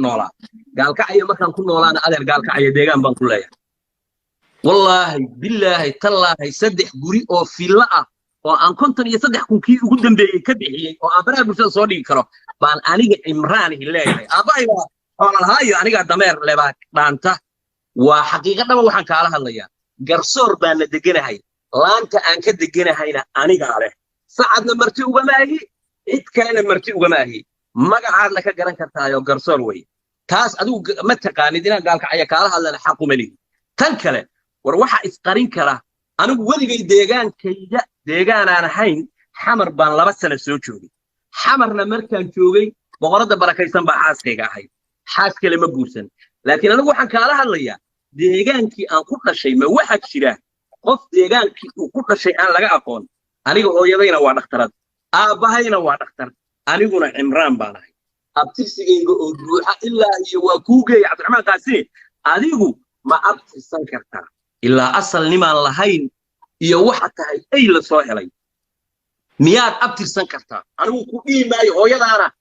نولا قال كعية مكان كل نولا أنا أدر قال كعية ديجان بنقول والله بالله تالله يصدق قري أو في لا وأن كنت يصدق كون كي قدام بكبحي وأن برا بس صوري كرا بان أنيق إمراني الله أباي أنا هاي أنيق الدمير لباك بانته وحقيقة ما وحن كالها الله قرصور بان دقنا هاي لانك أنك دقنا هاينا أنيق عليه سعدنا مرتي وجماهي إد كان مرتي وجماهي ما قعد لك جران كتايا وقرصور وي تاس أدو متى كان دينا قال كعيا كالها الله حقه ملي تنكله وروح إسقارين كلا أنا ولي ديجان كيدا ديجان أنا حين حمر بان لبس سنة سوتشوي حمرنا مركان شوي بغرض بركيسان بحاس كيجا حي حاس كلمة بوسن لكن أنا وحن كالها اللي ديجان كي أن كل شيء ما واحد شيء قف ديجان كي وكل شيء أنا لقى أقول أنا هو يبينا واحد اخترت أباهينا واحد اخترت أنا يقول عمران بانا أبتسي روح إلا يوكوجي عبد الرحمن قاسي أنا يقول ما أبتسي كرتا إلا أصل نما لهين يوحتها أي لصاحلي مياد أبتسي كرتا أنا وكوبي ما يهوي أنا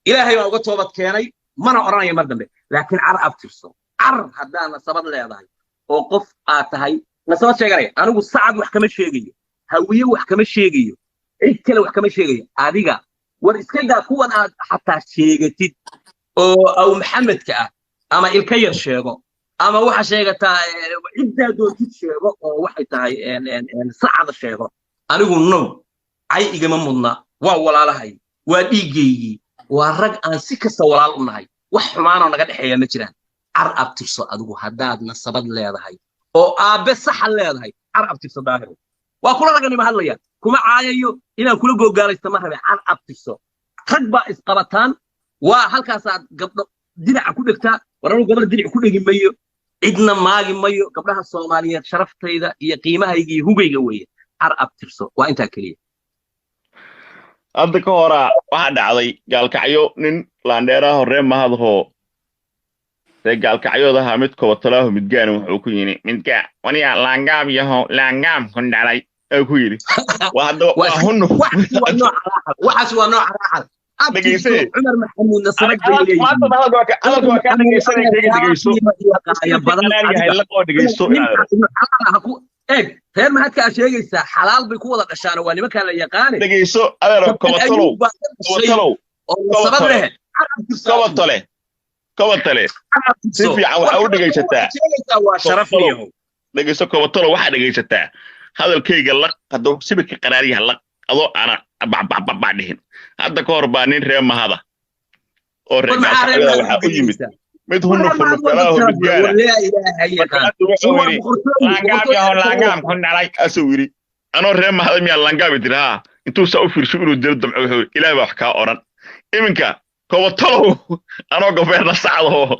إلهي ما قلت وبت كاني ما أنا أراني مردم لكن عر أبتسي عر هذا نصبت لي هذا وقف آتهاي نصبت شيء أنا والصعد وحكم الشيء هوية وحكم الشيء إيه كله وحكم الشيء أديقا ورسكدا كون حتى شيء أو محمد كأ أما الكير شيء أما واحد شيء تا عدة دول شيء أو واحد تاي إن صعد الشيء أنا أقول نو أي إجماع منا ولا على هاي وديجي ورج أن سك سوالال هاي وحمانا نقد حياة مجران عرب تفصل أدو هداد نصبت لي هذا هاي أو أبى صح لي هذا هاي عرب تفصل ظاهر وكل رجل محليا كما عايو إلى كل جوجال استمر عرب تفصل خدبة إسقاطان وهالكاسات قبل دين عكودك تا ورانو قبل دين عكودك مايو عدنا ماجي مايو قبلها الصومالية شرفت إذا هي قيمها يجي هو جوية عرب تفصل وأنت كليه هذا كورا واحد علي قال كعيو نين لانديرا هرم ما هذا هو قال كعيو ده همت كوتلاه متجان وحكيني متجا وني لانجام يهو لانجام كن علي أكويري وهذا وهنو وحش ونوع راحل دقيسي عمر محمود نصرك بيلي ما أنا قاعد كان دقيسو يا بدل إيه غير ما هتك أشياء حلال بيكون ولا قشانة وأنا ما كان يقاني دقيسو أنا كوتلو كوتلو سيفي أو دقيستا شرفني هو دقيسو كوتلو واحد دقيستا هذا الكيك اللق هذا سيبك قراري هلق هذا أنا بعدين هذا كوربانين ريم هذا مدهون في المقالة لا إله إلا الله لانجام كنا عليك أسويري أنا ريم هذا ميا لانجام يدرها أنتوا سأوفر شو يقولوا دير دمعوا إلى بحكا أوران إمك كوبطلو أنا قفير نصعده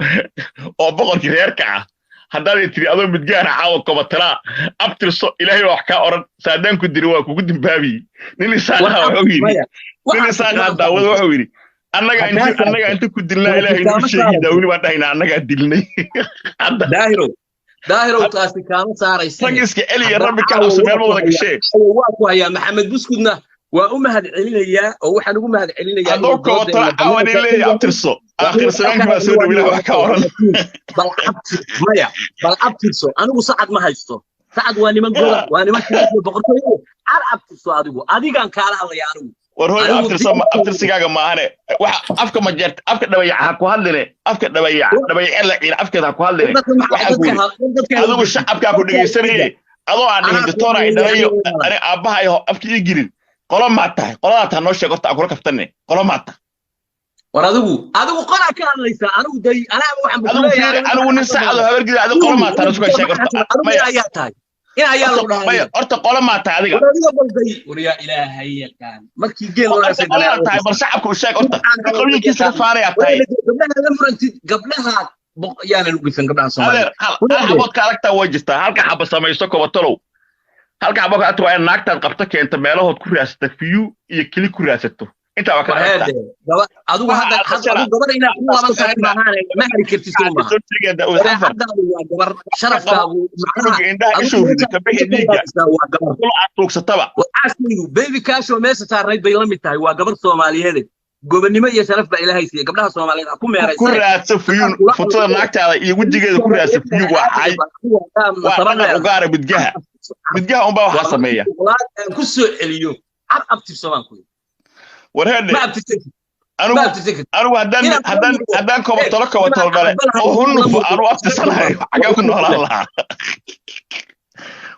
أو بقول كثير كعه هذا يتري أظن متجاهر عاو كوبطلا أبتر الصوت إلهي وحكا أوران سادان كدرواك وقدم بابي نيلي ساقها وحويري نيلي ساقها داود وحويري أنا أنت كنت لا إله إلا الله داولي ما تهينا أنا دلني داهرو تاسي كانوا صار سانجسك إلي ربك أو سمير موضك الشيء واقوا يا محمد بسكتنا وأمهد علينا أو حنا أمهد علينا أدوك وطلع أولي لي أبترسو آخر سنة ما سوينا بلا وحكا ورن بالعبترسو أنا وسعد ما هيستو سعد واني من قول واني ما كنت بقرطه عربترسو أدي كان كاره الله يارو warhooy aftirsigaaga maahane waxa afka ma jeerta afka dhabayaca ku hadline afka dhabayaca la ciil afkeeda ku hadline waxa adigu shacabka ku dhageysanay adoo aan dhihin doctor ay dhalayo ani aabahayo afkii girin qolo ma tahay qolada ta noo sheegto aan kula kaftane qolo ma tahay war adigu qola ka hadlaysa anigu day ana waxaan leeyahay anigu nin saacado habargida adigu qolo ma tahay isku sheegto ma ayaa tahay إن أيام الله أرتق ولا ما تعدي وريا إلهي كان مركي جيل ولا سيدنا تعي برشعبكم الشيء أرتق قبل كيس فاري أبتاي قبلها يعني الوقفين قبلها صار هذا حبط كاركتر وجسته هالك حب سميسك وبطلوا هالك حبك أتوقع إنك تنقبتك أنت ماله كرياستك فيو يكلي كرياسته أنت وكذا هذا هذا قبل إلى كل من كان معنا ما هي كرتيسوما هذا شرف عندها شو تبيه ديجا كل عطوك ستبع وأصله بيبي كاشو ما ستاريد بيلمي تاي وقبل سومالي هذا gobonimo iyo sharaf baa ilaahay siiyay gabdhaha Soomaaliyeed ku meeraysan ku raadso fiyuun fotada naagtaada iyo wajigeeda ku raadso fiyuun waa xay waa ugaara midgaha un baa waxa sameeya ku soo celiyo abtir Soomaan ku warheed anigu haddaan kobatolo dhale oo hunnufu aanu abtisanahay xagee ku noolaan lahaa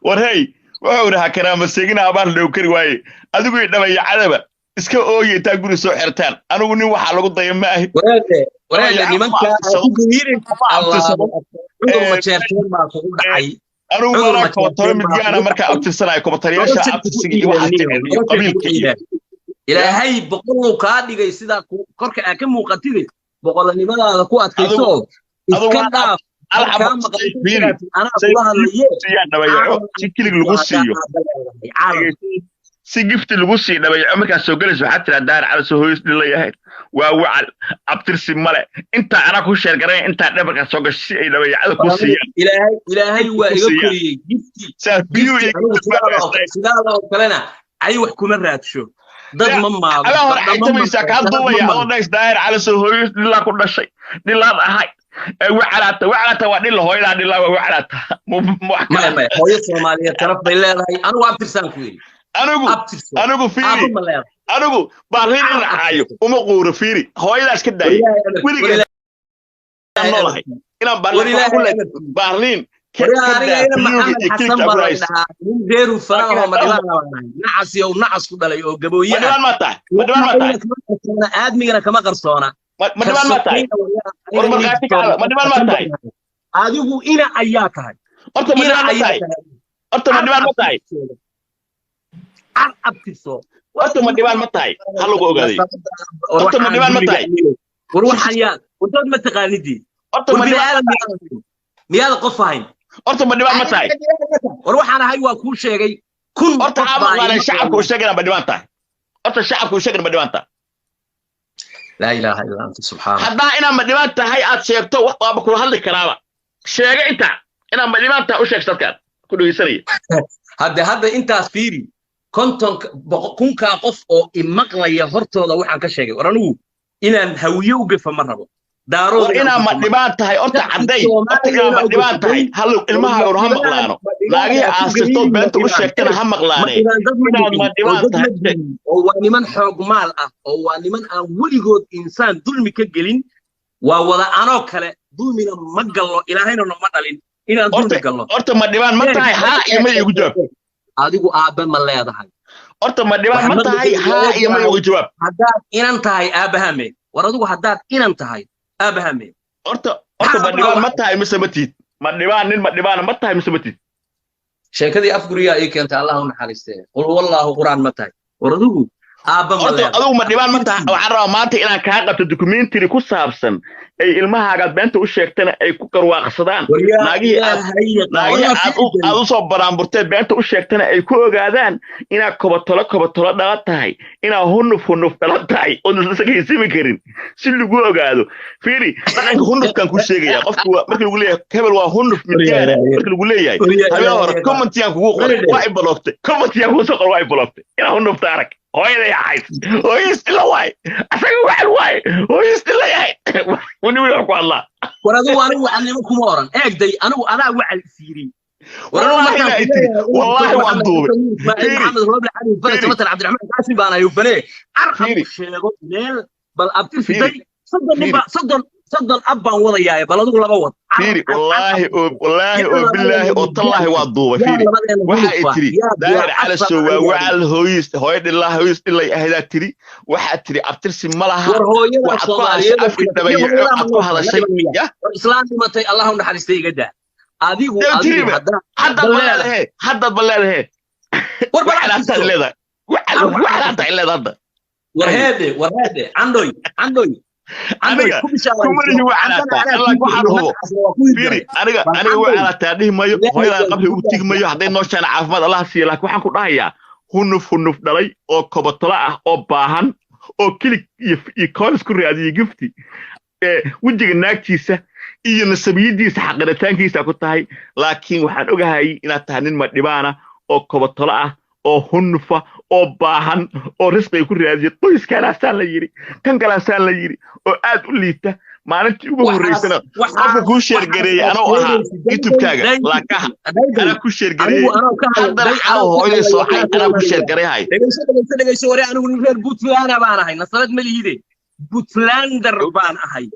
warhey wuxuu dhahaa karaama seegina abaar loo kari waaye adigu i dhabayacadaba iska ooye taa guri soo xirtaan anigu nin waxa lagu daya ma ahi wareede nimanka ku geerin ma jeerteen ma soo dhacay anigu wala kobatolo midgaana marka abtisanahay kobatariyaasha abtisiga iyo waxa jecel iyo qabiilka ilaahay boqol ka dhigay sida korka aan ka muuqatid boqolnimadaada ku adkayso iska dhaaf ana kula hadlaye si kilig lagu siiyo si gift lagu siiyo dhabayo marka soo galayso waxa tira daar cala soo hoos dhilayahay waa wacal abtirsi male inta ana ku sheer garay inta dhabarka soo gashay ay dhabayacada ku siiyaan ilaahay waa iga koriyay gifti saabiyo sidaada oo kalena ay wax kuma raadsho dad ma maado ala hor aytamaysa ka duubaya oo dhays daahir cala soo hoos dhila ku dhashay dhilaan ahay wacalaata waa dhil hooyada dhila waa wacalaata ma hooyo Soomaaliyeed taraf bay leedahay anigu abtirsan ku yiri anigu fiiri anigu baarin raayo uma quuro fiiri hooyadaas ka daayay wiliga noolahay inaan baarin deeru faraha nacas ku dhalay oo gabooyaha aadmigana kama qarsoona adigu ina ayaa tahay horta ma abtiso horta ma dhibaan ma tahay hal lagu ogaaday horta ma dhibaan ma tahay war waxaan yaa wadad ma taqaanidii horta ma dhibaan miyaad qof ahayn horta ma dhibaan ma tahay war waxaan ahay waa ku sheegay kun horta aabaqaan shacabku sheegana ma dhibaan tahay horta shacabku sheegana ma dhibaan tahay la ilaha illa anta subhanahu hadda ina ma dhibaan tahay aad sheegto waaba ku hadli karaaba sheega inta ina ma dhibaan tahay u sheegsadkan ku dhageysanaya hadda intaas fiiri kunka qof oo imaqlaya hortooda waxaan ka sheegay war anigu inaan hawiyo u gafa ma rabo daarooda ina ma dhibaan tahay horta caday ina ma dhibaan tahay hal ilmahaaga ha maqlaano laagi aasirto beenta u sheegtana ha maqlaanay ina ma dhibaan tahay oo waa niman xoog maal ah oo waa niman aan weligood insaan dulmi ka gelin waa wada anoo kale dulmina ma gallo ilaahayna ma dhalin inaan dulmi gallo horta ma dhibaan ma tahay ha iyo ma igu jawaab adigu aabba ma leedahay horta ma dhibaan ma tahay ha iyo ma igu jawaab haddaad inan tahay aabahame war adigu haddaad inan tahay aabahame horta ma dhibaan ma tahay mise matid ma dhibaan nin ma dhibaan ma tahay mise matid sheekadii afguriga ay keentay allah u naxariistay qul wallahu quraan ma tahay war adigu aabba ma leedahay adigu ma dhibaan ma tahay waxaan rabaa maanta inaan kaa qabto documentary ku saabsan ay ilmahaaga beenta u sheegtana ay ku qarwaaqsadaan naagii aad u soo baraanburtay beenta u sheegtana ay ku ogaadaan inaad kobatolo dhala tahay inaad hunuf dhala tahay oo isagaysimi karin si lagu ogaado fiiri dhaqanka hunufkan ku sheegaya qofku marka lagu leeyahay hebel waa hunuf midgaana marka lagu leeyahay habeen hore commentiyan kugu qoray waa i blocked commentiyan kugu soo qoray waa i blocked inaad hunuf taarag hooyaday ahayd hooyis ila waay asaga waxal waay hooyis ila yahay wani wuxuu ku hadlaa war adigu anigu waxaan kuma oran eegday anigu adaa wacal fiiri والله وعندوب محمد روبل علي فرس مثلا عبد الرحمن قاسم بانا يبني عرب شيغو ميل بل ابتر في صدن ابان وضياي بل ادو لبا وض فيري والله بالله والله وعندوب فيري waxa tiri daahir cala soo wacal hooyid ilaa hooyis ilaa ahada tiri waxa tiri abtirsi malaha waxa ku hadashay afki dhabayo ku hadashay islaamnimatay allah u naxariistay igada adigu hadda baleedahay warheede andoy aniga waxaa dhihi mayo hooyada qabri ugu tigi mayo hadday nooshaan caafimaad allah siiyo laakiin waxaan ku dhahayaa hunuf dhalay oo kobatolo ah oo baahan oo kilig iyo koolis ku raadiyay gifti wejiga naagtiisa iyo nasabiyadiisa xaqiritaankiisa ku tahay laakiin waxaan ogahay inaad tahay nin ma dhibaana oo kobatolo ah oo hunufa oo baahan oo risqi ku raadiyo qoyskaasaa la yiri kan kalaasaa la yiri oo aad u liita maalintii ugu horeysana qofka ku share gareeyay anoo ahaa youtube-kaaga laakaha ana ku share gareeyay hadda xaw hooyay soo xay ana ku share gareeyay dhageyso wari anigu nin reer Puntland baan ahay nasabad ma liide Puntlander baan ahay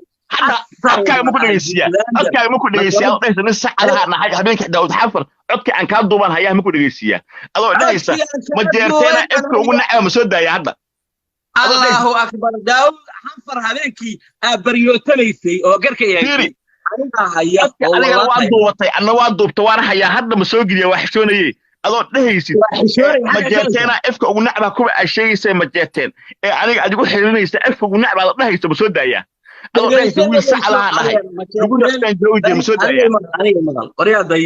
halkaaga ma ku dhageysiyaa dhaysan saacadaha nahay habeenkii Daawud Xafar codka aan ka duuban hayaa ma ku dhageysiyaa adoo dhaysa ma jeerteena ifka ugu nacay ma soo daaya hadda Allahu akbar Daawud Xafar habeenkii abariyootaneysay oo garka yahay aniga haya adiga waa duubatay anna waa duubta waan hayaa hadda ma soo geliya wax xishoonayay adoo dhahaysid ma jeerteena ifka ugu nacba kuwa ay sheegaysay ma jeerteen ee aniga adigu xirinaysa ifka ugu nacba la dhahaysa ma soo daaya adoo dhahaysa wiil saxalaha dhahay ugu nacbaan jawdi ma soo daaya aniga magal qoryaday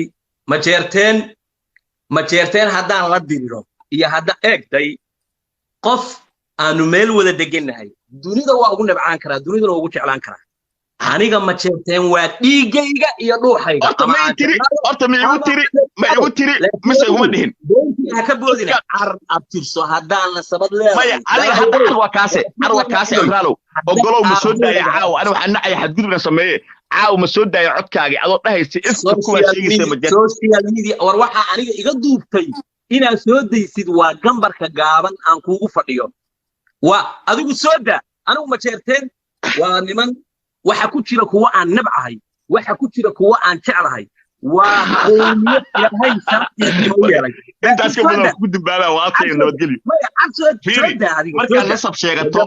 ma jeerteen haddaan la diriro iyo hadda eegday qof aanu meel wada deganahay dunida waa ugu nabcaan karaa dunidana waa ugu jeclaan karaa aniga ma jeerteen waa dhiigayga iyo dhuuxayga horta ma igu tiri mise uma dhihin ka boodina carab abtirso haddaan la sabad leeyahay maya aniga hadda arwa kaase raalo ogolow ma soo daaya caaw ana waxaan nacay xadgudubna sameeyay caaw ma soo daaya codkaaga adoo dhahaysa ifka kuwa sheegaysa ma jeerteen social media war waxa aniga iga duubtay inaad soo daysid waa gambarka gaaban aan kuugu fadhiyo waa adigu soo daa anigu ma jeerteen waa niman waxa ku jira kuwa aan nabcahay waxa ku jira kuwa aan jeclahay waa qoomiyad ilaahay shartiisa u yeelay intaas ka badan ku dambaabaa waa tahay nabadgelyo marka nasab sheegato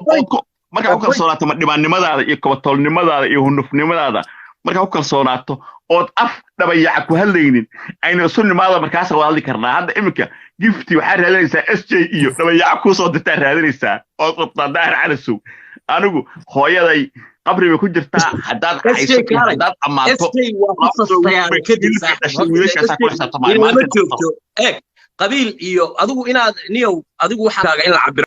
marka u kalsoonaato ma dhibaannimadaada iyo kobatolnimadaada iyo hunufnimadaada marka u kalsoonaato ood af dhabayaca ku hadlaynin ayna isu nimaada markaas waa hadli karnaa hadda iminka gifti waxaa raadinaysaa SJ iyo dhabayaca ku soo dirtaa raadinaysaa oo qodtaa daahir calasow anigu hooyaday qabri bay ku jirtaa haddaad haysato haddaad amaato qabiil iyo adigu inaad niyow adigu waxaaga in la cabiro